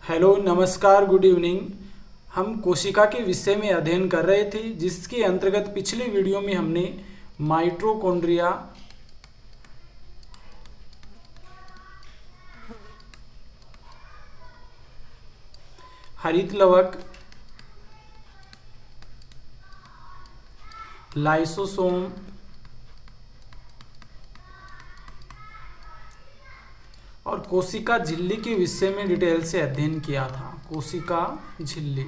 Hello, नमस्कार, good evening. हम कोशिका के विषय में अध्ययन कर रहे थे, जिसके अंतर्गत पिछले वीडियो में हमने माइटोकॉन्ड्रिया, हरित लवक, लाइसोसोम, और कोशिका झिल्ली के विषय में डिटेल से अध्ययन किया था। कोशिका झिल्ली,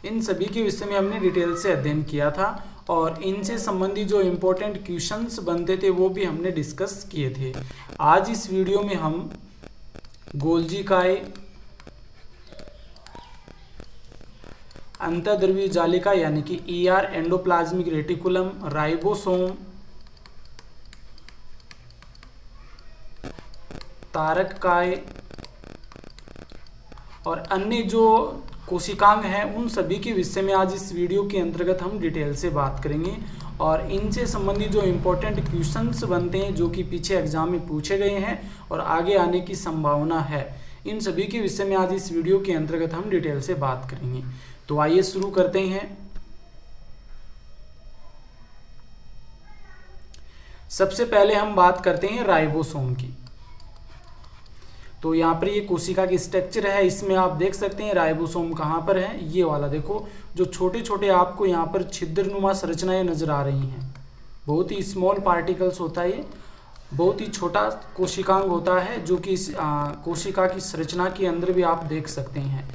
इन सभी के विषय में हमने डिटेल से अध्ययन किया था और इनसे संबंधित जो इम्पोर्टेंट क्वेश्चंस बनते थे वो भी हमने डिस्कस किए थे। आज इस वीडियो में हम गोल्जी काय, अंतर्द्रव्यीय जालिका यानी कि ईआर, एंडोप्लाज्मिक रेटिकुलम, राइबोसोम, तारक काय और अन्य जो कोशिकांग हैं उन सभी के विषय में आज इस वीडियो के अंतर्गत हम डिटेल से बात करेंगे और इनसे संबंधित जो इम्पोर्टेंट क्वेश्चंस बनते हैं जो कि पीछे एग्जाम में पूछे गए हैं और आगे आने की संभावना है, इन सभी के विषय में आज इस वीडियो के अंतर्गत हम डिटेल से बात करेंगे। तो आइए शुरू करते हैं। सबसे पहले हम बात करते हैं राइबोसोम की। तो यहाँ पर ये कोशिका की स्ट्रक्चर है, इसमें आप देख सकते हैं राइबोसोम कहाँ पर है। ये वाला देखो, जो छोटे छोटे आपको यहाँ पर छिद्रनुमा संरचनाएं नजर आ रही हैं, बहुत ही स्मॉल पार्टिकल्स होता है। ये बहुत ही छोटा कोशिकांग होता है जो कि इस कोशिका की संरचना के अंदर भी आप देख सकते हैं।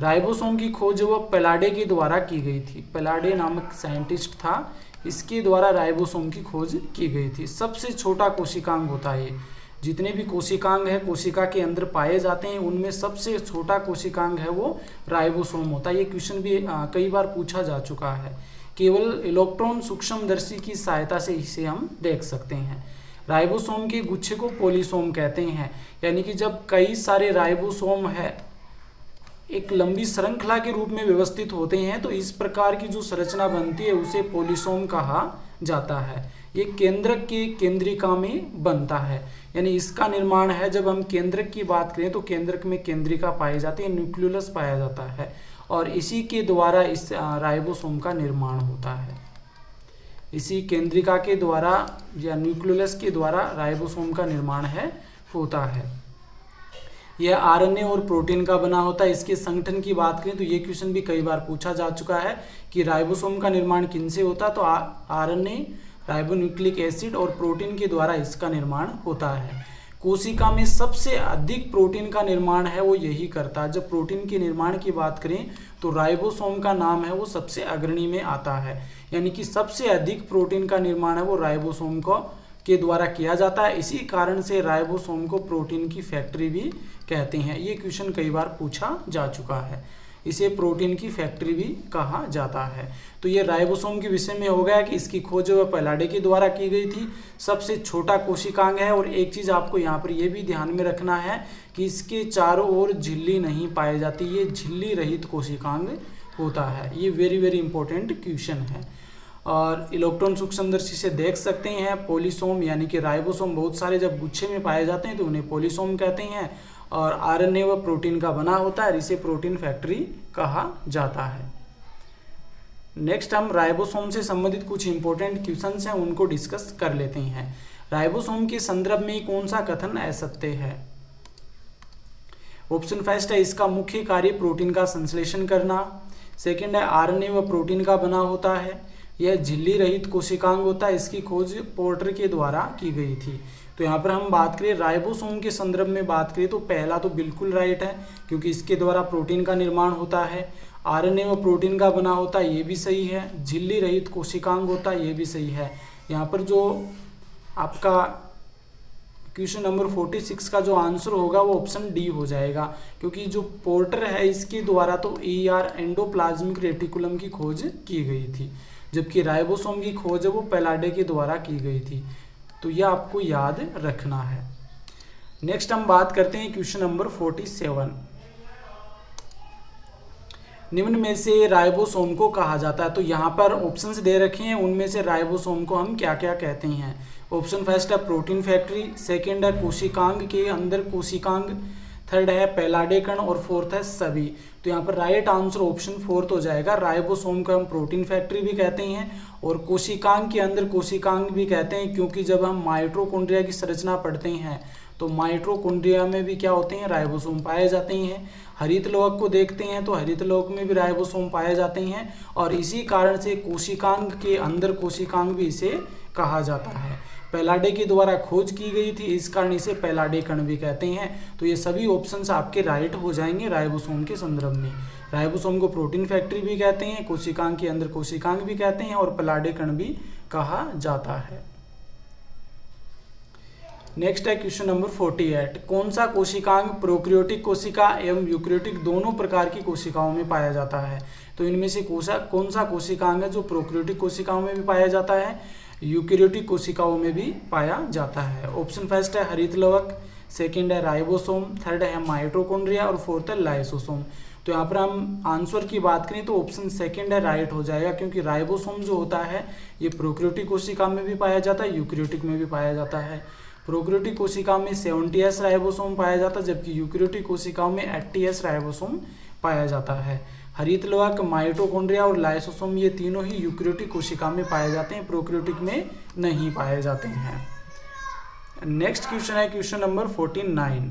राइबोसोम की खोज वह पेलाडे के द्वारा की गई थी। पेलाडे नामक साइंटिस्ट था, इसके द्वारा राइबोसोम की खोज की गई थी। सबसे छोटा कोशिकांग होता है। जितने भी कोशिकांग है कोशिका के अंदर पाए जाते हैं उनमें सबसे छोटा कोशिकांग है वो राइबोसोम होता है। ये क्वेश्चन भी कई बार पूछा जा चुका है। केवल इलेक्ट्रॉन सूक्ष्मदर्शी की सहायता से इसे हम देख सकते हैं। राइबोसोम के गुच्छे को पॉलीसोम कहते हैं, यानी कि जब कई सारे राइबोसोम है एक लंबी श्रृंखला के रूप में व्यवस्थित होते हैं तो इस प्रकार की जो संरचना बनती है उसे पॉलीसोम कहा जाता है। ये केंद्रक के केंद्रिका में बनता है, यानी इसका निर्माण है। जब हम केंद्रक की बात करें तो केंद्रक में केंद्रिका पाई जाती है, न्यूक्लियस पाया जाता है और इसी के द्वारा इस राइबोसोम का निर्माण होता है। इसी केंद्रिका के द्वारा या न्यूक्लियस के द्वारा राइबोसोम का निर्माण होता है। यह आरएनए और प्रोटीन का बना होता है। इसके संगठन की बात करें तो ये क्वेश्चन भी कई बार पूछा जा चुका है कि राइबोसोम का निर्माण किनसे होता है, तो आरएनए, राइबोन्यूक्लिक एसिड और प्रोटीन के द्वारा इसका निर्माण होता है। कोशिका में सबसे अधिक प्रोटीन का निर्माण है वो यही करता है। जब प्रोटीन के निर्माण की बात करें तो राइबोसोम का नाम है वो सबसे अग्रणी में आता है, यानी कि सबसे अधिक प्रोटीन का निर्माण है वो राइबोसोम के द्वारा किया जाता है। इसी कारण से राइबोसोम को प्रोटीन की फैक्ट्री भी कहते हैं। ये क्वेश्चन कई बार पूछा जा चुका है, इसे प्रोटीन की फैक्ट्री भी कहा जाता है। तो ये राइबोसोम के विषय में हो गया कि इसकी खोज वह पेलाडे के द्वारा की गई थी। सबसे छोटा कोशिकांग है और एक चीज आपको यहाँ पर यह भी ध्यान में रखना है कि इसके चारों ओर झिल्ली नहीं पाई जाती, ये झिल्ली रहित कोशिकांग होता है। ये वेरी वेरी इंपॉर्टेंट क्वेश्चन है। और इलेक्ट्रॉन सूक्ष्मदर्शी से देख सकते हैं पॉलीसोम यानी कि राइबोसोम बहुत सारे जब गुच्छे में पाए जाते हैं तो उन्हें पॉलीसोम कहते हैं और आरएनए व प्रोटीन का बना होता है, इसे प्रोटीन फैक्ट्री कहा जाता है। नेक्स्ट हम राइबोसोम से संबंधित कुछ इंपॉर्टेंट क्वेश्चंस हैं उनको डिस्कस कर लेते हैं। राइबोसोम के संदर्भ में कौन सा कथन असत्य है? ऑप्शन फर्स्ट है इसका मुख्य कार्य प्रोटीन का संश्लेषण करना। सेकंड है आरएनए व प्रोटीन का बना होता है। यह झिल्ली रहित कोशिकांग होता है, इसकी खोज पोर्टर के द्वारा की गई थी। तो यहाँ पर हम बात करें राइबोसोम के संदर्भ में बात करें तो पहला तो बिल्कुल राइट है, क्योंकि इसके द्वारा प्रोटीन का निर्माण होता है। आरएनए व प्रोटीन का बना होता है, ये भी सही है। झिल्ली रहित कोशिकांग होता है, ये भी सही है। यहाँ पर जो आपका क्वेश्चन नंबर 46 का जो आंसर होगा वो ऑप्शन डी हो जाएगा, क्योंकि जो पोर्टर है इसके द्वारा तो ईआर, एंडोप्लाज्मिक रेटिकुलम की खोज की गई थी, जबकि राइबोसोम की खोज है वो पेलाडे के द्वारा की गई थी। तो यह आपको याद रखना है। नेक्स्ट हम बात करते हैं क्वेश्चन नंबर 47। निम्न में से राइबोसोम को कहा जाता है। तो यहाँ पर ऑप्शंस दे रखे हैं, उनमें से राइबोसोम को हम क्या क्या कहते हैं ऑप्शन फर्स्ट है प्रोटीन फैक्ट्री, सेकंड है कोशिकांग के अंदर कोशिकांग, थर्ड है पैलाडे कण और फोर्थ है सभी। तो यहाँ पर राइट आंसर ऑप्शन फोर्थ हो जाएगा। राइबोसोम को हम प्रोटीन फैक्ट्री भी कहते हैं और कोशिकांग के अंदर कोशिकांग भी कहते हैं, क्योंकि जब हम माइटोकॉन्ड्रिया की संरचना पढ़ते हैं तो माइटोकॉन्ड्रिया में भी क्या होते हैं, राइबोसोम पाए जाते हैं। हरित लोक को देखते हैं तो हरित लोक में भी राइबोसोम पाए जाते हैं और इसी कारण से कोशिकांग के अंदर कोशिकांग भी इसे कहा जाता है। पैलाडे के द्वारा खोज की गई थी, इस कारण इसे पैलाडे कण भी कहते हैं। तो ये सभी ऑप्शंस आपके राइट हो जाएंगे राइबोसोम के संदर्भ में। राइबोसोम को प्रोटीन फैक्ट्री भी कहते हैं, कोशिकांग के अंदर कोशिकांग भी कहते हैं और पैलाडे कण भी कहा जाता है। नेक्स्ट है क्वेश्चन नंबर 48। कौन सा कोशिकांग प्रोकैरियोटिक कोशिका एवं यूकैरियोटिक दोनों प्रकार की कोशिकाओं में पाया जाता है? तो इनमें से कौन सा कोशिकांग है जो प्रोकैरियोटिक कोशिकाओं में भी पाया जाता है, यूकैरियोटिक कोशिकाओं में भी पाया जाता है? ऑप्शन फर्स्ट है हरित लवक, सेकंड है राइबोसोम, थर्ड है माइटोकॉन्ड्रिया और फोर्थ है लाइसोसोम। तो यहाँ पर हम आंसर की बात करें तो ऑप्शन सेकंड है राइट हो जाएगा, क्योंकि राइबोसोम जो होता है ये प्रोकैरियोटिक कोशिका में भी पाया जाता है, यूकैरियोटिक में भी पाया जाता है। प्रोकैरियोटिक कोशिका में 70S राइबोसोम पाया जाता है, जबकि यूकैरियोटिक कोशिकाओं में 80S राइबोसोम पाया जाता है। हरित लवक, माइटोकॉन्ड्रिया और लाइसोसोम ये तीनों ही यूकैरियोटिक कोशिका में पाए जाते हैं, प्रोकैरियोटिक में नहीं पाए जाते हैं। नेक्स्ट क्वेश्चन है क्वेश्चन नंबर 49।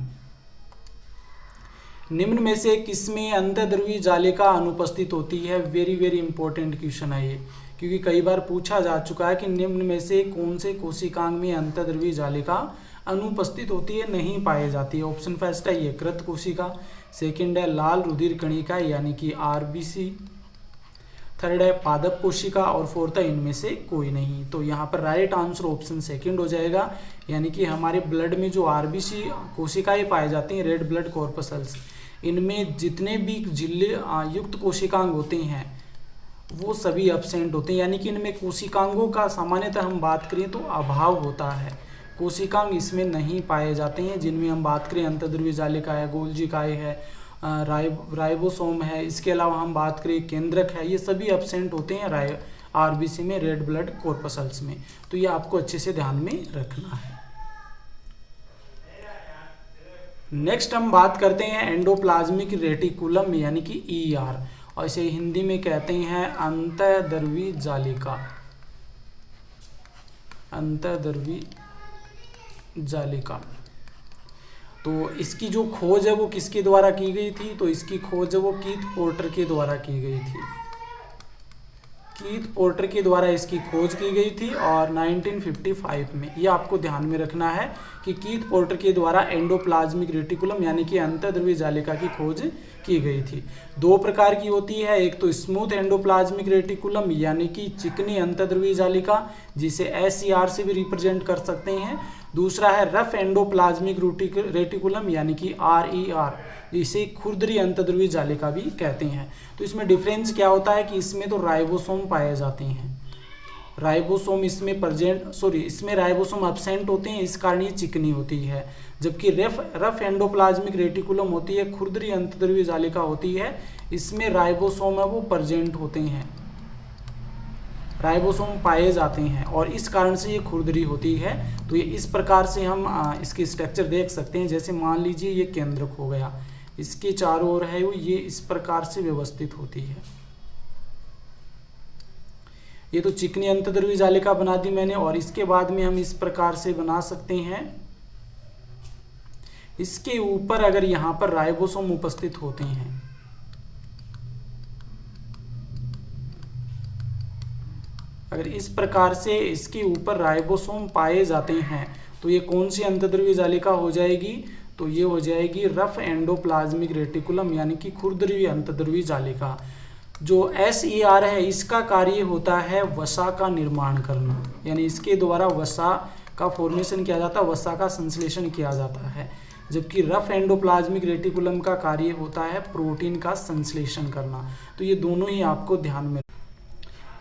निम्न में से किसमें अंतःध्रुवी जालिका अनुपस्थित होती है? वेरी वेरी इंपॉर्टेंट क्वेश्चन है ये, क्योंकि कई बार पूछा जा चुका है कि निम्न में से कौन से कोशिकांग में अंतःध्रुवी जालिका अनुपस्थित होती है, नहीं पाई जाती है। ऑप्शन फर्स्ट है यकृत कोशिका, सेकंड है लाल रुधिर कणिका यानी कि आरबीसी, थर्ड है पादप कोशिका और फोर्थ है इनमें से कोई नहीं। तो यहाँ पर राइट आंसर ऑप्शन सेकंड हो जाएगा, यानी कि हमारे ब्लड में जो आरबीसी कोशिकाएं पाई जाती हैं, रेड ब्लड कॉर्पसल्स, इनमें जितने भी झिल्ली युक्त कोशिकांग होते हैं वो सभी एब्सेंट होते हैं, यानी कि इनमें कोशिकांगों का सामान्यतः हम बात करें तो अभाव होता है। कोशिकांग इसमें नहीं पाए जाते हैं, जिनमें हम बात करें अंतःध्रुवी जालिका है, गोल्जी काय है, राइबोसोम है, इसके अलावा हम बात करें केंद्रक है, ये सभी एब्सेंट होते हैं आरबीसी में, रेड ब्लड कॉर्पसल्स में। तो ये आपको अच्छे से ध्यान में रखना है। नेक्स्ट हम बात करते हैं एंडोप्लाज्मिक रेटिकुलम यानी कि ER, और इसे हिंदी में कहते हैं अंतःध्रुवी जालिका। अंतःध्रुवी जालिका, तो इसकी जो खोज है वो किसके द्वारा की गई थी? तो इसकी खोज है वो कीथ पोर्टर के द्वारा की गई थी। कीथ पोर्टर के द्वारा इसकी खोज की गई थी और 1955 में। ये आपको ध्यान में रखना है कि कीथ पोर्टर के द्वारा एंडोप्लाज्मिक रेटिकुलम यानी कि अंतःध्रुवी जालिका की खोज की गई थी। दो प्रकार की होती है, एक तो स्मूथ एंडोप्लाज्मिक रेटिकुलम यानी कि चिकनी अंतःध्रुवी जालिका, जिसे SER से भी रिप्रेजेंट कर सकते हैं। दूसरा है रफ एंडोप्लाज्मिक रेटिकुलम यानी कि RER, जिसे खुरदरी अंतःध्रुवी जालिका भी कहते हैं। तो इसमें डिफरेंस क्या होता है कि इसमें तो राइबोसोम पाए जाते हैं, राइबोसोम इसमें इसमें राइबोसोम एब्सेंट होते हैं, इस कारण ये चिकनी होती है। जबकि रफ एंडोप्लाज्मिक रेटिकुलम होती है, खुरदरी अंतःध्रुवी जालिका होती है, इसमें राइबोसोम है वो प्रेजेंट होते हैं, राइबोसोम पाए जाते हैं और इस कारण से ये खुरदरी होती है। तो ये इस प्रकार से हम इसकी स्ट्रक्चर देख सकते हैं। जैसे मान लीजिए ये केंद्रक हो गया, इसके चारों ओर है वो, ये इस प्रकार से व्यवस्थित होती है। ये तो चिकनी अंतःध्रुवी जालिका बना दी मैंने, और इसके बाद में हम इस प्रकार से बना सकते हैं। इसके ऊपर अगर यहाँ पर राइबोसोम उपस्थित होते हैं, अगर इस प्रकार से इसके ऊपर राइबोसोम पाए जाते हैं तो ये कौन सी अंतःध्रुवी जालिका हो जाएगी? तो ये हो जाएगी रफ एंडोप्लाज्मिक रेटिकुलम यानी कि खुरदरी अंतःध्रुवी जालिका। जो SER है इसका कार्य होता है वसा का निर्माण करना, यानी इसके द्वारा वसा का फॉर्मेशन किया जाता है, वसा का संश्लेषण किया जाता है। जबकि रफ एंडोप्लाज्मिक रेटिकुलम का कार्य होता है प्रोटीन का संश्लेषण करना। तो ये दोनों ही आपको ध्यान में।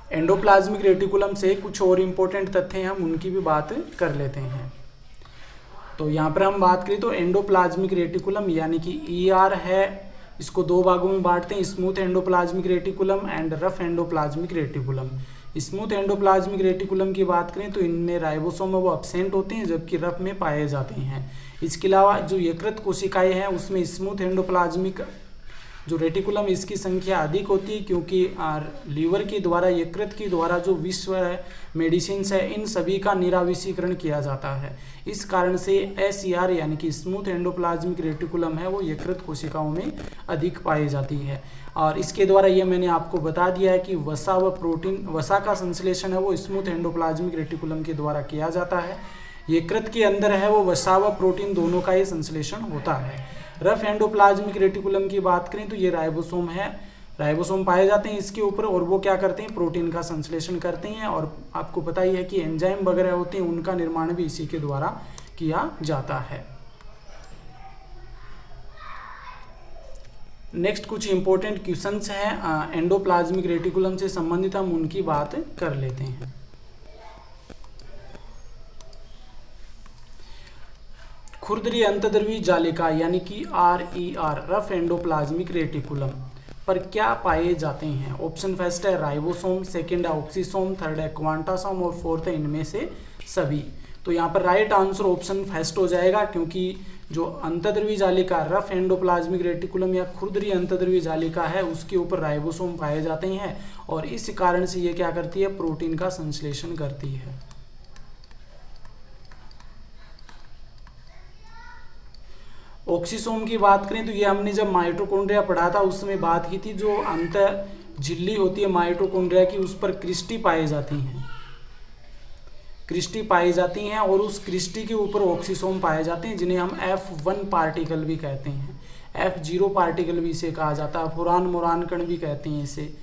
एंडोप्लाज्मिक रेटिकुलम से कुछ और इम्पोर्टेंट तथ्य हैं, हम उनकी भी बात कर लेते हैं। तो यहाँ पर हम बात करें तो एंडोप्लाज्मिक रेटिकुलम यानी कि ER है, इसको दो भागों में बांटते हैं, smooth endoplasmic reticulum and rough endoplasmic reticulum. Smooth endoplasmic reticulum की बात करें तो इनमें राइबोसोम है वो एब्सेंट होते हैं, जबकि रफ में पाए जाते हैं। इसके अलावा जो यकृत कोशिकाएं हैं उसमें स्मूथ एंडोप्लाज्मिक जो रेटिकुलम इसकी संख्या अधिक होती है, क्योंकि लीवर के द्वारा, यकृत के द्वारा जो विश्व मेडिसिन है इन सभी का निराविषीकरण किया जाता है। इस कारण से SER यानी कि स्मूथ एंडोप्लाज्मिक रेटिकुलम है वो यकृत कोशिकाओं में अधिक पाई जाती है। और इसके द्वारा ये मैंने आपको बता दिया है कि वसा व प्रोटीन, वसा का संश्लेषण है वो स्मूथ एंडोप्लाज्मिक रेटिकुलम के द्वारा किया जाता है। यकृत के अंदर है वो वसा व प्रोटीन दोनों का ही संश्लेषण होता है। रफ एंडोप्लाज्मिक रेटिकुलम की बात करें तो ये राइबोसोम है, राइबोसोम पाए जाते हैं इसके ऊपर, और वो क्या करते हैं, प्रोटीन का संश्लेषण करते हैं। और आपको पता ही है कि एंजाइम वगैरह होते हैं उनका निर्माण भी इसी के द्वारा किया जाता है। नेक्स्ट कुछ इंपॉर्टेंट क्वेश्चंस हैं एंडोप्लाज्मिक रेटिकुलम से संबंधित, हम उनकी बात कर लेते हैं। खुरदरी अंतर्द्रवी जालिका यानी कि RER रफ एंडोप्लाज्मिक रेटिकुलम पर क्या पाए जाते हैं? ऑप्शन फर्स्ट है राइबोसोम, सेकंड है ऑक्सीसोम, थर्ड है क्वांटासोम और फोर्थ है इनमें से सभी। तो यहाँ पर राइट आंसर ऑप्शन फर्स्ट हो जाएगा, क्योंकि जो अंतर्द्रवी जालिका रफ एंडोप्लाज्मिक रेटिकुलम या खुरदरी अंतर्द्रवी जालिका है उसके ऊपर राइबोसोम पाए जाते हैं, और इस कारण से ये क्या करती है, प्रोटीन का संश्लेषण करती है। ऑक्सीसोम की बात करें तो ये हमने जब माइटोकॉन्ड्रिया पढ़ा था उसमें बात की थी, जो अंत झिल्ली होती है माइटोकॉन्ड्रिया की उस पर क्रिस्टी पाई जाती हैं, क्रिस्टी पाई जाती हैं, और उस क्रिस्टी के ऊपर ऑक्सीसोम पाए जाते हैं, जिन्हें हम F1 पार्टिकल भी कहते हैं, F0 पार्टिकल भी इसे कहा जाता है, फुरान मोरानकण भी कहते हैं इसे,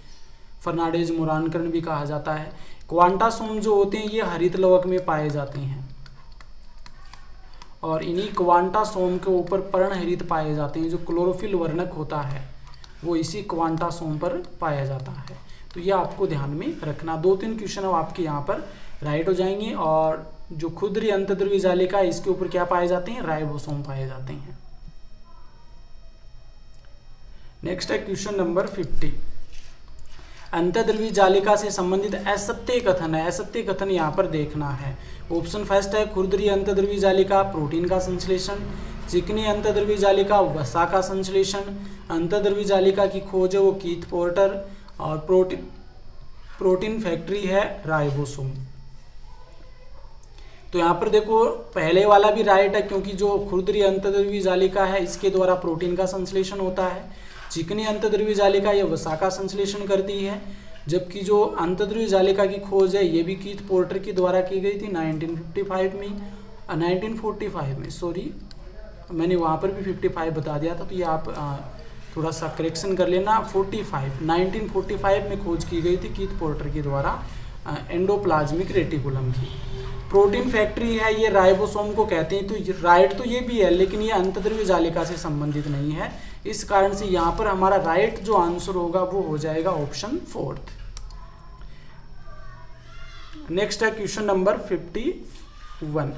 फर्नांडेज मोरानकण भी कहा जाता है। क्वांटासोम जो होते हैं ये हरित लवक में पाए जाते हैं, और इन्हीं क्वांटासोम के ऊपर पर्णहरित पाए जाते हैं, जो क्लोरोफिल वर्णक होता है वो इसी क्वांटासोम पर पाया जाता है। तो ये आपको ध्यान में रखना, 2-3 क्वेश्चन आपके यहाँ पर राइट हो जाएंगे। और जो खुरदरी अंतर्द्रवी जालिका है इसके ऊपर क्या पाए जाते हैं, राइबोसोम पाए जाते हैं। नेक्स्ट है क्वेश्चन नंबर 50। अंतर्द्रवी जालिका से संबंधित असत्य कथन है, असत्य कथन यहाँ पर देखना है। ऑप्शन फर्स्ट है खुरदरी अंतर्द्रवी जालिका प्रोटीन का संश्लेषण, चिकनी अंतर्द्रवी जालिका वसा का संश्लेषण, अंतर्द्रवी जालिका की खोज है वो कीथ पोर्टर, और प्रोटीन फैक्ट्री है राइबोसोम। तो यहाँ पर देखो पहले वाला भी राइट है, क्योंकि जो खुरदरी अंतर्द्रवी जालिका है इसके द्वारा प्रोटीन का संश्लेषण होता है। चिकनी अंतर्द्रवी जालिका ये वसा का संश्लेषण करती है, जबकि जो अंतर्द्रवी जालिका की खोज है ये भी कीथ पोर्टर के द्वारा की गई थी 1945 में, सॉरी मैंने वहाँ पर भी 55 बता दिया था, तो ये आप थोड़ा सा करेक्शन कर लेना। 1945 में खोज की गई थी कीथ पोर्टर के द्वारा एंडोप्लाज्मिक रेटिकुलम की। प्रोटीन फैक्ट्री है ये राइबोसोम को कहते हैं, तो राइट तो ये भी है, लेकिन ये अंतर्द्रवी जालिका से संबंधित नहीं है। इस कारण से यहाँ पर हमारा राइट जो आंसर होगा वो हो जाएगा ऑप्शन 4। नेक्स्ट है क्वेश्चन नंबर 51।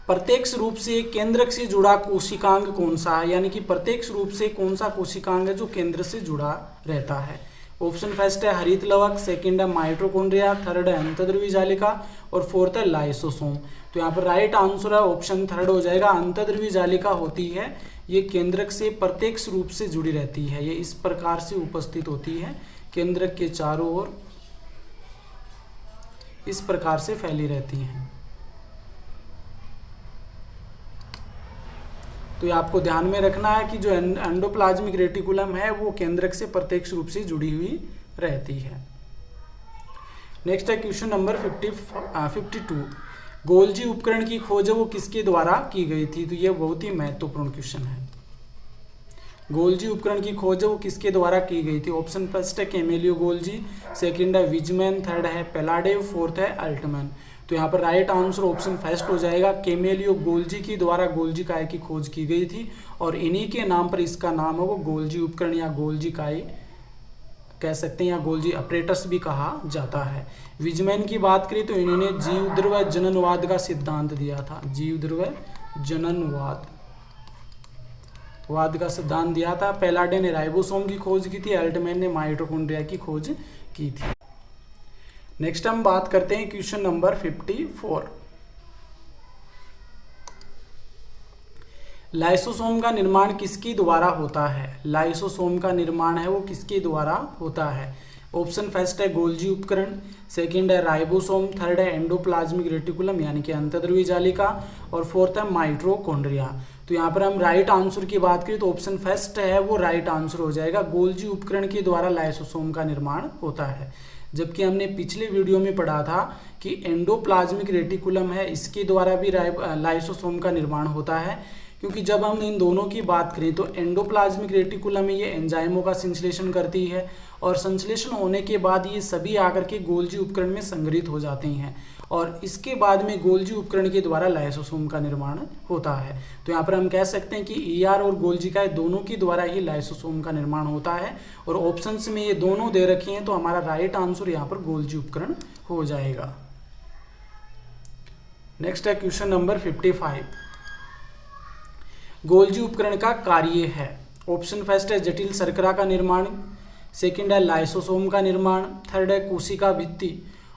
प्रत्यक्ष रूप से केंद्रक से जुड़ा कोशिकांग कौन सा है, यानी कि प्रत्यक्ष रूप से कौन सा कोशिकांग है जो केंद्र से जुड़ा रहता है? ऑप्शन फर्स्ट है हरित लवक, सेकंड है माइटोकॉन्ड्रिया, थर्ड है अंतर्द्रवी जालिका और फोर्थ है लाइसोसोम। तो यहाँ पर राइट आंसर है ऑप्शन थर्ड हो जाएगा। अंतर्द्रवी जालिका होती है ये केंद्रक से प्रत्यक्ष रूप से जुड़ी रहती है, ये इस प्रकार से उपस्थित होती है, केंद्रक के चारों ओर इस प्रकार से फैली रहती हैं। तो ये आपको ध्यान में रखना है कि जो एंडोप्लाज्मिक रेटिकुलम है वो केंद्रक से प्रत्यक्ष रूप से जुड़ी हुई रहती है। नेक्स्ट है क्वेश्चन नंबर 52। गोल्जी उपकरण की खोज वो किसके द्वारा की गई थी? तो ये बहुत ही महत्वपूर्ण क्वेश्चन है। गोल्जी उपकरण की खोज वो किसके द्वारा की गई थी? ऑप्शन फर्स्ट है कैमेलियो गोल्जी, सेकंड है विजमैन, थर्ड है पेलाडेव, फोर्थ है अल्टमैन। तो यहाँ पर राइट आंसर ऑप्शन फर्स्ट हो जाएगा। कैमेलियो गोल्जी के द्वारा गोल्जी काय की खोज की गई थी और इन्हीं के नाम पर इसका नाम है वो गोल्जी उपकरण या गोल्जी काय कह सकते हैं, या गोल्जी अपरेटस भी कहा जाता है। विजमैन की बात करें तो इन्होंने जीवद्रव्य जननवाद का सिद्धांत दिया था, जीवद्रव्य जननवाद का सिद्धांत दिया था। पेलाडे ने राइबोसोम की खोज की थी, अल्टमैन ने माइटोकॉन्ड्रिया की खोज की थी। नेक्स्ट हम बात करते हैं क्वेश्चन नंबर 54। लाइसोसोम का निर्माण किसके द्वारा होता है? लाइसोसोम का निर्माण है वो किसके द्वारा होता है? ऑप्शन फर्स्ट है गोल्जी उपकरण, सेकंड है राइबोसोम, थर्ड है एंडोप्लाज्मिक रेटिकुलम यानी कि अंतर्ध्रुवी जालिका, और फोर्थ है माइटोकॉन्ड्रिया। तो यहाँ पर हम राइट आंसर की बात करें तो ऑप्शन फर्स्ट है वो राइट आंसर हो जाएगा। गोल्जी उपकरण के द्वारा लाइसोसोम का निर्माण होता है। जबकि हमने पिछले वीडियो में पढ़ा था कि एंडोप्लाज्मिक रेटिकुलम है, इसके द्वारा भी लाइसोसोम का निर्माण होता है। क्योंकि जब हम इन दोनों की बात करें तो एंडोप्लाज्मिक रेटिकुलम में ये एंजाइमों का संश्लेषण करती है और संश्लेषण होने के बाद ये सभी आकर के गोल्जी उपकरण में संग्रहित हो जाते हैं और इसके बाद में गोल्जी उपकरण के द्वारा लाइसोसोम का निर्माण होता है। तो यहाँ पर हम कह सकते हैं कि ईआर और गोल्जिका दोनों के द्वारा ही लाइसोसोम का निर्माण होता है और ऑप्शंस में ये दोनों दे रखे हैं तो हमारा राइट आंसर यहाँ पर गोल्जी उपकरण हो जाएगा। नेक्स्ट है क्वेश्चन नंबर 55। गोल्जी उपकरण का कार्य है। ऑप्शन फर्स्ट है जटिल शर्करा का निर्माण, सेकंड है लाइसोसोम का निर्माण, थर्ड है कोशिका भित्ति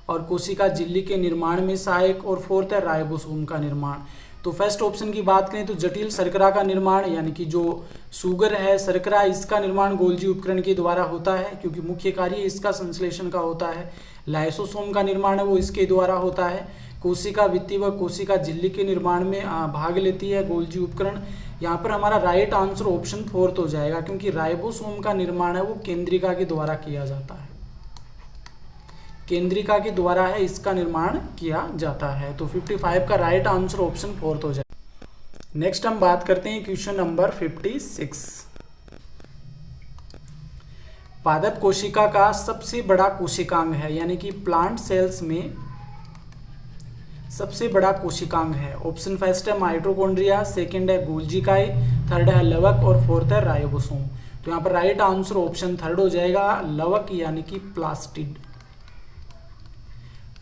और कोशिका झिल्ली के निर्माण में सहायक, और फोर्थ है राइबोसोम का निर्माण। तो फर्स्ट ऑप्शन की बात करें तो जटिल शर्करा का निर्माण यानी कि जो शुगर है, शर्करा, इसका निर्माण गोल्जी उपकरण के द्वारा होता है क्योंकि मुख्य कार्य इसका संश्लेषण का होता है। लाइसोसोम का निर्माण है वो इसके द्वारा होता है। कोशिका भित्ति व कोशिका झिल्ली के निर्माण में भाग लेती है गोल्जी उपकरण। यहाँ पर हमारा राइट आंसर ऑप्शन फोर्थ हो जाएगा क्योंकि राइबोसोम का निर्माण है वो केंद्रिका के द्वारा किया जाता है। केंद्रिका के द्वारा है इसका निर्माण किया जाता है। तो 55 का राइट आंसर ऑप्शन फोर्थ हो जाएगा। नेक्स्ट हम बात करते हैं क्वेश्चन नंबर 56। पादप कोशिका का सबसे बड़ा कोशिकांग है यानी कि प्लांट सेल्स में सबसे बड़ा कोशिकांग है। ऑप्शन फर्स्ट है माइटोकॉन्ड्रिया, सेकंड है गोल्जिकाए, थर्ड है लवक और फोर्थ है राइबोसोम। तो यहाँ पर राइट आंसर ऑप्शन थर्ड हो जाएगा, लवक यानी कि प्लास्टिड।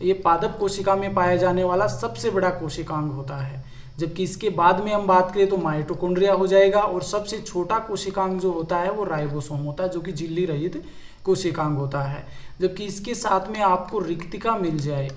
ये पादप कोशिका में पाया जाने वाला सबसे बड़ा कोशिकांग होता है। जबकि इसके बाद में हम बात करें तो माइटोकॉन्ड्रिया हो जाएगा और सबसे छोटा कोशिकांग जो होता है वो राइबोसोम होता है जो कि झिल्ली रहित कोशिकांग होता है। जबकि इसके साथ में आपको रिक्तिका मिल जाए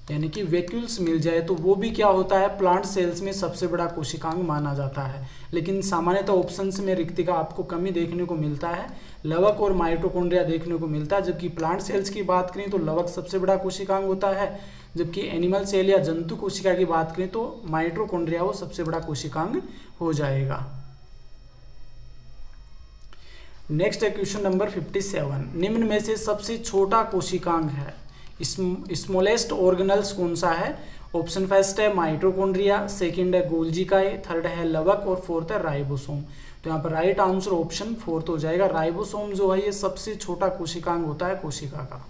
यानी कि वैक्यूल्स मिल जाए तो वो भी क्या होता है, प्लांट सेल्स में सबसे बड़ा कोशिकांग माना जाता है। लेकिन सामान्यतः ऑप्शंस में रिक्तिका आपको कम ही देखने को मिलता है, लवक और माइटोकॉन्ड्रिया देखने को मिलता है। जबकि प्लांट सेल्स की बात करें तो लवक सबसे बड़ा कोशिकांग होता है, जबकि एनिमल सेल या जंतु कोशिका की बात करें तो माइटोकॉन्ड्रिया वो सबसे बड़ा कोशिकांग हो जाएगा। नेक्स्ट है क्वेश्चन नंबर 57। निम्न में से सबसे छोटा कोशिकांग है, स्मॉलेस्ट ऑर्गेनल्स कौन सा है? ऑप्शन फर्स्ट है माइटोकॉन्ड्रिया, सेकंड है गोल्जिकाए, थर्ड है लवक और फोर्थ है राइबोसोम। तो यहाँ पर राइट आंसर ऑप्शन फोर्थ हो जाएगा। राइबोसोम जो है ये सबसे छोटा कोशिकांग होता है कोशिका का।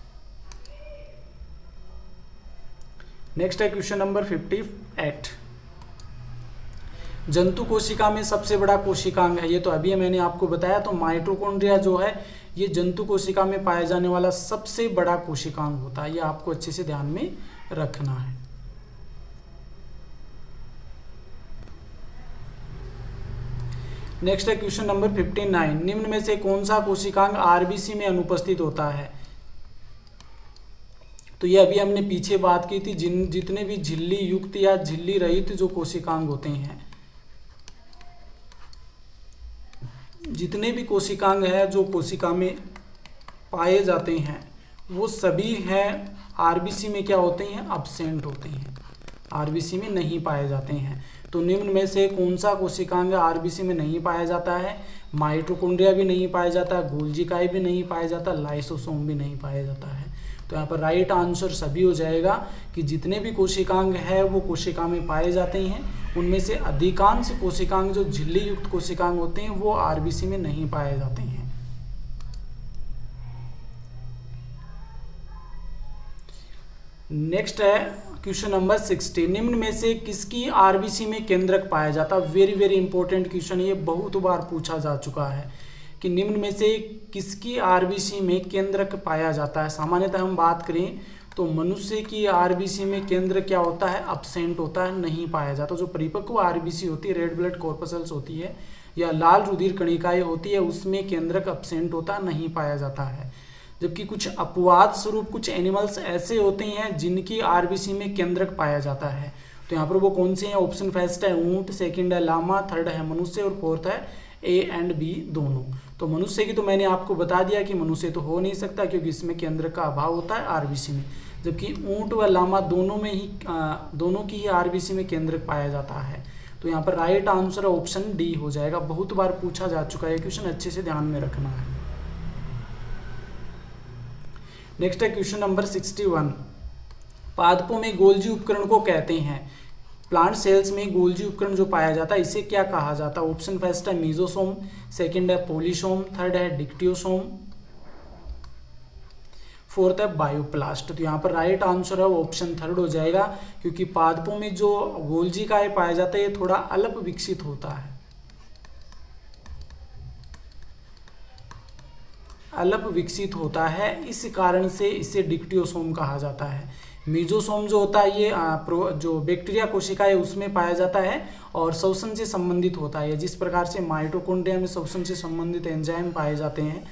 नेक्स्ट है क्वेश्चन नंबर 58। जंतु कोशिका में सबसे बड़ा कोशिकांग है, ये तो अभी मैंने आपको बताया। तो माइटोकॉन्ड्रिया जो है ये जंतु कोशिका में पाया जाने वाला सबसे बड़ा कोशिकांग होता है, ये आपको अच्छे से ध्यान में रखना है। नेक्स्ट है क्वेश्चन नंबर 59। निम्न में से कौन सा कोशिकांग आरबीसी में अनुपस्थित होता है? तो ये अभी हमने पीछे बात की थी, जितने भी झिल्ली युक्त या झिल्ली रहित जो कोशिकांग होते हैं, जितने भी कोशिकांग है जो कोशिका में पाए जाते हैं वो सभी हैं आरबीसी में क्या होते हैं, अब्सेंट होते हैं, आरबीसी में नहीं पाए जाते हैं। तो निम्न में से कौन सा कोशिकांग आरबीसी में नहीं पाया जाता है? माइटोकॉन्ड्रिया भी नहीं पाया जाता, गोल्जिकाए भी नहीं पाया जाता, लाइसोसोम भी नहीं पाया जाता है। तो यहाँ पर राइट आंसर सभी हो जाएगा कि जितने भी कोशिकांग है वो कोशिका में पाए जाते हैं, उनमें से अधिकांश कोशिकांग जो झिल्ली युक्त कोशिकांग होते हैं वो आरबीसी में नहीं पाए जाते हैं। नेक्स्ट है क्वेश्चन नंबर 60। निम्न में से किसकी आरबीसी में केंद्रक पाया जाता? वेरी वेरी इंपॉर्टेंट क्वेश्चन, ये बहुत बार पूछा जा चुका है कि निम्न में से किसकी आरबीसी में केंद्रक पाया जाता है। सामान्यतः हम बात करें तो मनुष्य की आरबीसी में केंद्र क्या होता है, अब्सेंट होता है, नहीं पाया जाता। जो परिपक्व आरबीसी होती है, रेड ब्लड कॉर्पसल्स होती है, या लाल रुधिर कणिकाएं होती है उसमें केंद्रक एब्सेंट होता नहीं पाया जाता है। जबकि कुछ अपवाद स्वरूप कुछ एनिमल्स ऐसे होते हैं जिनकी आरबीसी में केंद्रक पाया जाता है। तो यहाँ पर वो कौन से हैं? ऑप्शन फर्स्ट है ऊंट, सेकंड है लामा, थर्ड है मनुष्य और फोर्थ है ए एंड बी दोनों। तो मनुष्य की तो मैंने आपको बता दिया कि मनुष्य तो हो नहीं सकता क्योंकि इसमें केंद्रक का अभाव होता है आरबीसी में। जबकि ऊंट व लामा दोनों की ही आरबीसी में केंद्रक पाया जाता है। तो यहाँ पर राइट आंसर ऑप्शन डी हो जाएगा। बहुत बार पूछा जा चुका है क्वेश्चन, अच्छे से ध्यान में रखना है। नेक्स्ट है क्वेश्चन नंबर 61। पादपों में गोल्जी उपकरण को कहते हैं। प्लांट सेल्स में गोल्जी उपकरण जो पाया जाता है इसे क्या कहा जाता है? ऑप्शन फर्स्ट है मीजोसोम, सेकंड है पोलिसोम, थर्ड है डिक्टियोसोम, फोर्थ है बायोप्लास्ट। तो यहाँ पर राइट आंसर है ऑप्शन थर्ड हो जाएगा, क्योंकि पादपों में जो गोल्जी का पाया जाता है ये थोड़ा अल्प विकसित होता है, अल्प विकसित होता है, इस कारण से इसे डिक्टियोसोम कहा जाता है। मीजोसोम जो होता है ये जो बैक्टीरिया कोशिका है उसमें पाया जाता है और श्वसन से संबंधित होता है। जिस प्रकार से माइटोकॉन्ड्रिया में श्वसन से संबंधित एंजाइम पाए जाते हैं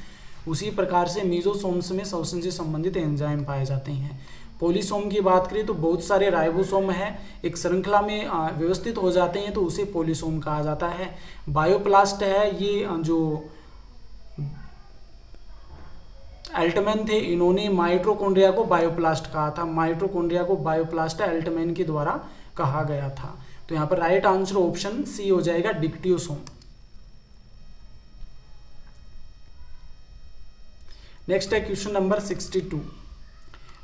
उसी प्रकार से मीजोसोम्स में श्वसन से संबंधित एंजाइम पाए जाते हैं। पोलिसोम की बात करें तो बहुत सारे राइबोसोम है, एक श्रृंखला में व्यवस्थित हो जाते हैं तो उसे पोलिसोम कहा जाता है। बायोप्लास्ट है, ये जो एल्टमैन थे इन्होंने माइटोकॉन्ड्रिया को बायोप्लास्ट कहा था। माइटोकॉन्ड्रिया को बायोप्लास्ट एल्टमैन के द्वारा कहा गया था। तो यहाँ पर राइट आंसर ऑप्शन सी हो जाएगा, डिक्टियोसोम। नेक्स्ट है क्वेश्चन नंबर 62।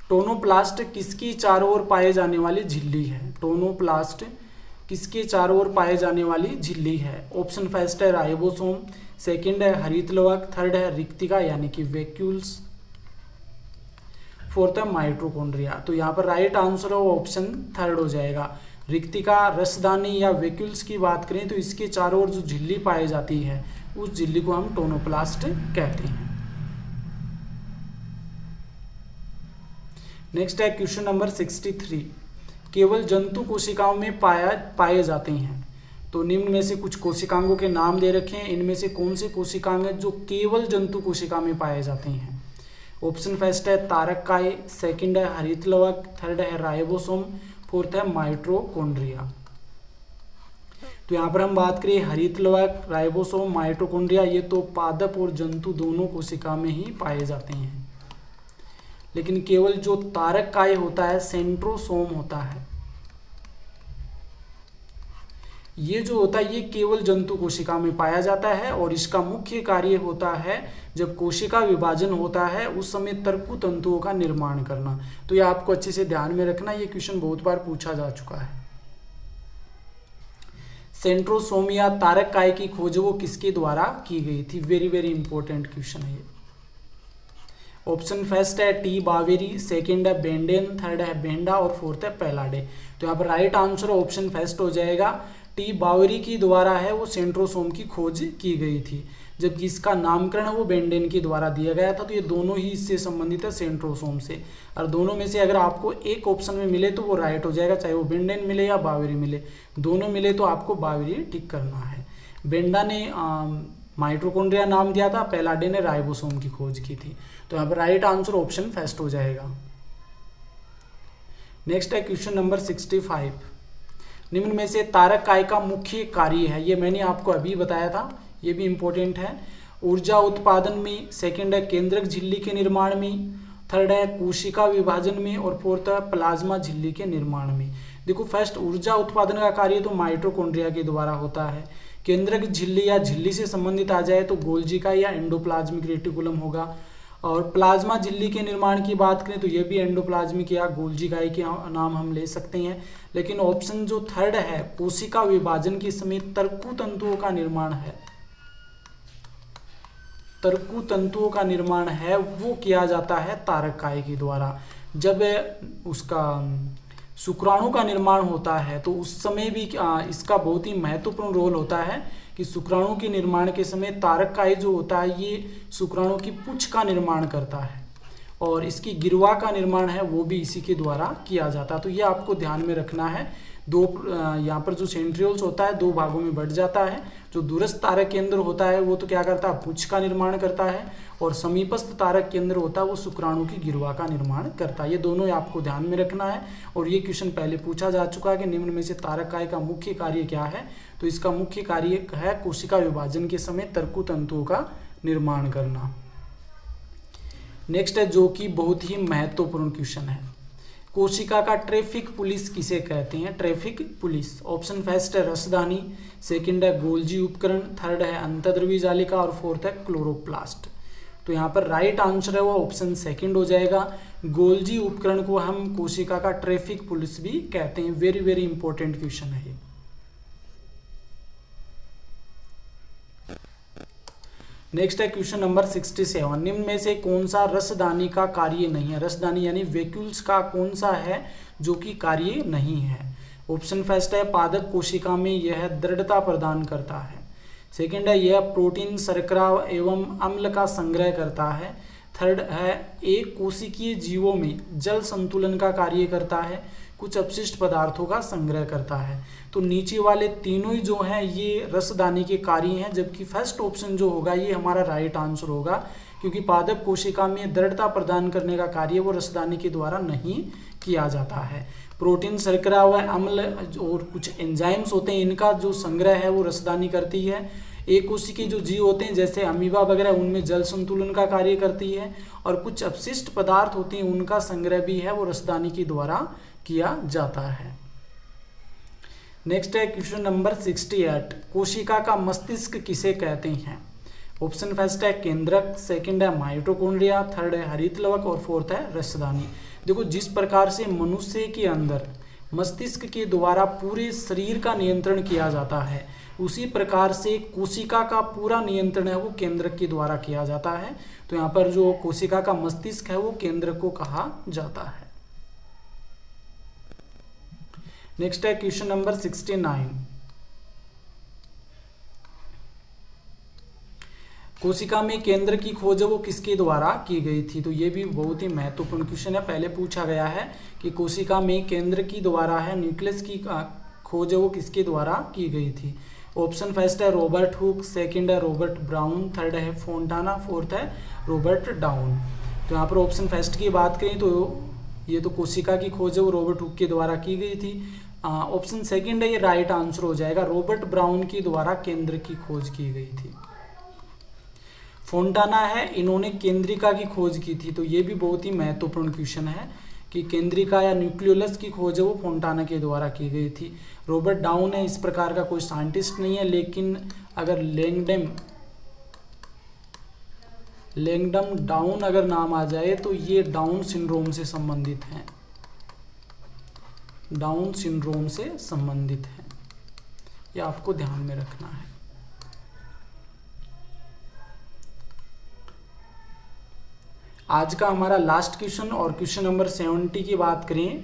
टोनोप्लास्ट किसकी चारों ओर पाए जाने वाली झिल्ली है? टोनोप्लास्ट किसके चारों ओर पाए जाने वाली झिल्ली है? ऑप्शन फर्स्ट है राइबोसोम, सेकंड है हरितलवक, थर्ड है रिक्तिका यानी कि वैक्यूल्स, फोर्थ है माइटोकॉन्ड्रिया। तो यहाँ पर राइट आंसर ऑप्शन थर्ड हो जाएगा। रिक्तिका, रसदानी या वैक्यूल्स की बात करें तो इसके चारों ओर जो झिल्ली पाई जाती है उस झिल्ली को हम टोनोप्लास्ट कहते हैं। नेक्स्ट है क्वेश्चन नंबर 63। केवल जंतु कोशिकाओं में पाए जाते हैं। तो निम्न में से कुछ कोशिकांगों के नाम दे रखे हैं, इनमें से कौन से कोशिकांग हैं जो केवल जंतु कोशिका में पाए जाते हैं? ऑप्शन फर्स्ट है तारककाय, सेकंड है हरितलवक, थर्ड है राइबोसोम, फोर्थ है माइटोकॉन्ड्रिया। तो यहाँ पर हम बात करें हरितलवक, राइबोसोम, माइटोकॉन्ड्रिया, ये तो पादप और जंतु दोनों कोशिका में ही पाए जाते हैं। लेकिन केवल जो तारककाय होता है, सेंट्रोसोम होता है, ये जो होता है ये केवल जंतु कोशिका में पाया जाता है और इसका मुख्य कार्य होता है जब कोशिका विभाजन होता है उस समय तर्कु तंतुओं का निर्माण करना। तो ये आपको अच्छे से ध्यान में रखना, ये क्वेश्चन बहुत बार पूछा जा चुका है। सेंट्रोसोम या तारककाय की खोज वो किसके द्वारा की गई थी? वेरी वेरी इंपॉर्टेंट क्वेश्चन है ये। ऑप्शन फर्स्ट है टी बावेरी, सेकंड है बेंडेन, थर्ड है बेंडा और फोर्थ है पेलाडे। तो यहाँ पर राइट आंसर ऑप्शन फर्स्ट हो जाएगा, टी बावेरी की द्वारा है वो सेंट्रोसोम की खोज की गई थी, जबकि इसका नामकरण वो बेंडेन के द्वारा दिया गया था। तो ये दोनों ही इससे संबंधित है सेंट्रोसोम से, और दोनों में से अगर आपको एक ऑप्शन में मिले तो वो राइट हो जाएगा, चाहे वो बेंडेन मिले या बावेरी मिले। दोनों मिले तो आपको बावेरी टिक करना है। बेंडा ने माइटोकॉन्ड्रिया नाम दिया था, पेलाडे ने राइबोसोम की खोज की थी। तो यहाँ पर राइट आंसर ऑप्शन फर्स्ट हो जाएगा। नेक्स्ट है क्वेश्चन नंबर 65। निम्न में से तारककाय का मुख्य कार्य है, ये मैंने आपको अभी बताया था, ये भी इंपॉर्टेंट है। ऊर्जा उत्पादन में, सेकंड है केंद्रक झिल्ली के निर्माण में, थर्ड है कोशिका विभाजन में और फोर्थ है प्लाज्मा झिल्ली के निर्माण में। देखो फर्स्ट ऊर्जा उत्पादन का कार्य तो माइटोकॉन्ड्रिया के द्वारा होता है। केंद्रक झिल्ली या झिल्ली से संबंधित आ जाए तो गोल्जी का या एंडोप्लाज्मिक रेटिकुलम होगा, और प्लाज्मा झिल्ली के निर्माण की बात करें तो ये भी एंडोप्लाज्मिक या गोल्जी गाय के नाम हम ले सकते हैं। लेकिन ऑप्शन जो थर्ड है कोशिका विभाजन के समय तर्कु तंतुओं का निर्माण है, तर्कु तंतुओं का निर्माण है वो किया जाता है तारककाय के द्वारा। जब उसका शुक्राणु का निर्माण होता है तो उस समय भी इसका बहुत ही महत्वपूर्ण रोल होता है कि शुक्राणु के निर्माण के समय तारककाय जो होता है ये शुक्राणु की पुच्छ का निर्माण करता है और इसकी गिरवा का निर्माण है वो भी इसी के द्वारा किया जाता है। तो ये आपको ध्यान में रखना है। यहाँ पर जो सेंट्रियोल्स होता है 2 भागों में बढ़ जाता है। जो दूरस्थ तारक केंद्र होता है वो तो क्या करता है, पुंछ का निर्माण करता है, और समीपस्थ तारक केंद्र होता है वो शुक्राणु की गिरवा का निर्माण करता है। ये दोनों आपको ध्यान में रखना है। और ये क्वेश्चन पहले पूछा जा चुका है कि निम्न में से तारकाय का मुख्य कार्य क्या है। तो इसका मुख्य कार्य है कोशिका विभाजन के समय तर्कु तंतुओं का निर्माण करना। नेक्स्ट है जो कि बहुत ही महत्वपूर्ण क्वेश्चन है, कोशिका का ट्रैफिक पुलिस किसे कहते हैं। ट्रैफिक पुलिस, ऑप्शन फर्स्ट है रसदानी, सेकंड है गोल्जी उपकरण, थर्ड है अंतर्द्रव्य जालिका और फोर्थ है क्लोरोप्लास्ट। तो यहाँ पर राइट आंसर है वो ऑप्शन सेकंड हो जाएगा। गोल्जी उपकरण को हम कोशिका का ट्रैफिक पुलिस भी कहते हैं। वेरी वेरी इंपॉर्टेंट क्वेश्चन है ये। नेक्स्ट है क्वेश्चन नंबर 67, निम्न में से कौन सा रसदानी का कार्य नहीं है। रसदानी यानी वैक्यूल्स का कौन सा है जो कि कार्य नहीं है। ऑप्शन फर्स्ट है पादप कोशिका में यह दृढ़ता प्रदान करता है, सेकंड है यह प्रोटीन शर्करा एवं अम्ल का संग्रह करता है, थर्ड है एक कोशिकीय जीवों में जल संतुलन का कार्य करता है, कुछ अपशिष्ट पदार्थों का संग्रह करता है। तो नीचे वाले तीनों ही जो हैं ये रसदानी के कार्य हैं, जबकि फर्स्ट ऑप्शन जो होगा ये हमारा राइट आंसर होगा, क्योंकि पादप कोशिका में दृढ़ता प्रदान करने का कार्य वो रसदानी के द्वारा नहीं किया जाता है। प्रोटीन शर्करा व अम्ल और कुछ एंजाइम्स होते हैं, इनका जो संग्रह है वो रसदानी करती है। एक कोशिकीय जो जीव होते हैं जैसे अमीबा वगैरह, उनमें जल संतुलन का कार्य करती है, और कुछ अपशिष्ट पदार्थ होते हैं उनका संग्रह भी है वो रसदानी के द्वारा किया जाता है। नेक्स्ट है क्वेश्चन नंबर 68, कोशिका का मस्तिष्क किसे कहते हैं। ऑप्शन फर्स्ट है केंद्रक, सेकंड है माइटोकॉन्ड्रिया, थर्ड है हरित लवक और फोर्थ है रसदानी। देखो जिस प्रकार से मनुष्य के अंदर मस्तिष्क के द्वारा पूरे शरीर का नियंत्रण किया जाता है, उसी प्रकार से कोशिका का पूरा नियंत्रण है वो केंद्रक के द्वारा किया जाता है। तो यहाँ पर जो कोशिका का मस्तिष्क है वो केंद्रक को कहा जाता है। नेक्स्ट है क्वेश्चन नंबर 69, कोशिका में केंद्र की खोज वो किसके द्वारा की गई थी। तो ये भी बहुत ही महत्वपूर्ण क्वेश्चन है। पहले पूछा गया है कि कोशिका में केंद्र की द्वारा है न्यूक्लियस की खोज वो किसके द्वारा की गई थी। ऑप्शन फर्स्ट है रॉबर्ट हुक, सेकंड है रॉबर्ट ब्राउन, थर्ड है फोंटाना, फोर्थ है रॉबर्ट डाउन। तो यहाँ पर ऑप्शन फर्स्ट की बात करें तो ये तो कोशिका की खोज है वो रॉबर्ट हुक के द्वारा की गई थी। ऑप्शन सेकंड है ये राइट आंसर हो जाएगा, रॉबर्ट ब्राउन के द्वारा केंद्र की खोज की गई थी। फोंटाना है, इन्होंने केंद्रिका की खोज की थी। तो ये भी बहुत ही महत्वपूर्ण क्वेश्चन है कि केंद्रिका या न्यूक्लियोलस की खोज है वो फोंटाना के द्वारा की गई थी। रॉबर्ट डाउन है, इस प्रकार का कोई साइंटिस्ट नहीं है, लेकिन अगर लैंगडम डाउन अगर नाम आ जाए तो ये डाउन सिंड्रोम से संबंधित हैं, डाउन सिंड्रोम से संबंधित है, ये आपको ध्यान में रखना है। आज का हमारा लास्ट क्वेश्चन और क्वेश्चन नंबर 70 की बात करें,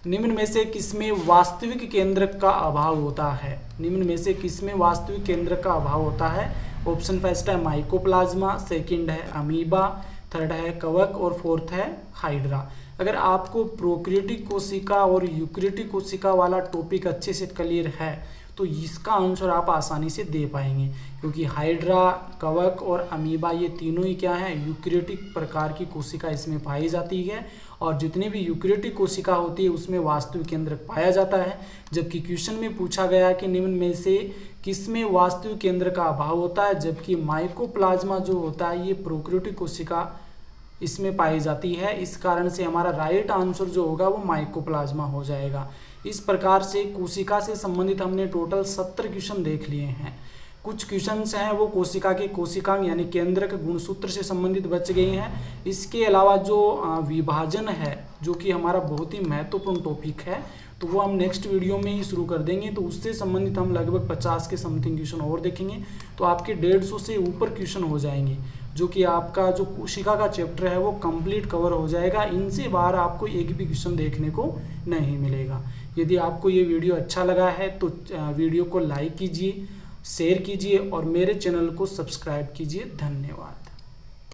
निम्न में से किसमें वास्तविक केंद्रक का अभाव होता है। निम्न में से किसमें वास्तविक केंद्रक का अभाव होता है। ऑप्शन फर्स्ट है माइकोप्लाज्मा, सेकंड है अमीबा, थर्ड है कवक और फोर्थ है हाइड्रा। अगर आपको प्रोकैरियोटिक कोशिका और यूकैरियोटिक कोशिका वाला टॉपिक अच्छे से क्लियर है तो इसका आंसर आप आसानी से दे पाएंगे, क्योंकि हाइड्रा, कवक और अमीबा ये तीनों ही क्या है, यूकैरियोटिक प्रकार की कोशिका इसमें पाई जाती है, और जितनी भी यूकैरियोटिक कोशिका होती है उसमें वास्तविक केंद्रक पाया जाता है। जबकि क्वेश्चन में पूछा गया कि निम्न में से किसमें वास्तविक केंद्र का अभाव होता है, जबकि माइकोप्लाज्मा जो होता है ये प्रोकैरियोटिक कोशिका इसमें पाई जाती है। इस कारण से हमारा राइट आंसर जो होगा वो माइकोप्लाज्मा हो जाएगा। इस प्रकार से कोशिका से संबंधित हमने टोटल 70 क्वेश्चन देख लिए हैं। कुछ क्वेश्चंस हैं वो कोशिका के कोशिकांग यानी केंद्रक गुणसूत्र से संबंधित बच गए हैं। इसके अलावा जो विभाजन है जो कि हमारा बहुत ही महत्वपूर्ण टॉपिक है, तो वो हम नेक्स्ट वीडियो में ही शुरू कर देंगे। तो उससे संबंधित हम लगभग 50 के समथिंग क्वेश्चन और देखेंगे, तो आपके 150 से ऊपर क्वेश्चन हो जाएंगे, जो कि आपका जो कोशिका का चैप्टर है वो कंप्लीट कवर हो जाएगा। इनसे बाहर आपको एक भी क्वेश्चन देखने को नहीं मिलेगा। यदि आपको ये वीडियो अच्छा लगा है तो वीडियो को लाइक कीजिए, शेयर कीजिए और मेरे चैनल को सब्सक्राइब कीजिए। धन्यवाद।